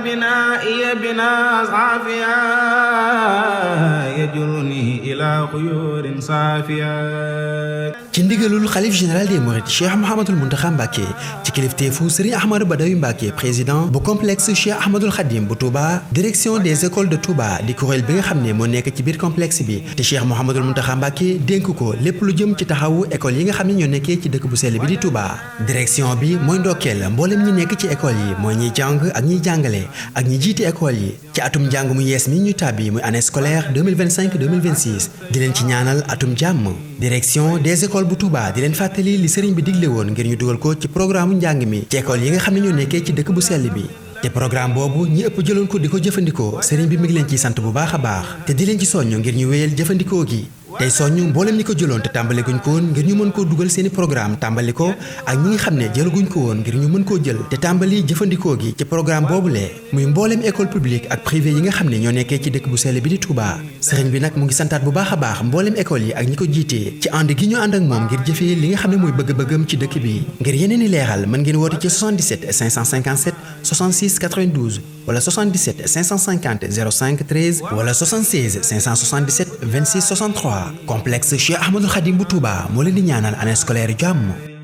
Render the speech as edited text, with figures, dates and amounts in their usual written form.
بنائي بنا صافيا يجرني إلى خيور صافيا. ci ndigalul xalif général des mourides Cheikh Mouhamadoul Mountakha Mbacké ci kilifteefu Serigne Ahmadou Badawi Mbacké président bu complexe Cheikh Ahmadoul Khadim bu Touba direction des écoles de Touba di kuréel bi nga xam ne moo nekk ci biir complexe bi te Cheikh Mouhamadoul Mountakha Mbacké dénk ko lépp lu jëm ci taxawu école yi nga xam ne ñoo nekkee ci dëkk bu sell bi di Touba. direction bi mooy ndokkeel mboolem ñi nekk ci école yi mooy ñiy jàng ak ñiy jàngale ak ñi jiite école yi ci atum njàng mu yees mi ñu tàbbi muy année scolaire 2025-2026 di leen ci ñaanal atum jàmm. direction des écoles bu Touba di leen fàttali li sëriñ bi digle woon ngir ñu dugal ko ci programme njàng mi ci école yi nga xam ne ñoo nekkee ci dëkk bu sell bi te programme boobu ñi ëpp jëloon ko di ko jëfandikoo sëriñ bi mi ngi leen ciy sant bu baax a baax te di leen ci soññu ngir ñu wéyal jëfandikoo gi tey soññu mboolem ñi ko jëloon te tàmbali guñ ko woon ngir ñu mën koo dugal seeni programme tàmbali ko ak ñi nga xam ne jëlaguñ ko woon ngir ñu mën koo jël te tàmbali jëfandikoo gi ci programme boobulee muy mboolem école publique ak privé yi nga xam ne ñoo nekkee ci dëkk bu sell bi di Touba. sëriñ bi nag mu ngi santaat bu baax a baax mboolem école yi ak ñi ko jiitee ci ànd gi ñu ànd ak moom ngir jëfee li nga xam ne mooy bëgg-bëggam ci dëkk bi ngir yeneen i leeral mën ngeen woote ci 77 557 66 92 wala 77 550 05 13 wala 76 577 26 63 complexe Cheikh Ahmadoul Khadim bu Touba moo leen di ñaanal année scolaire jàmm.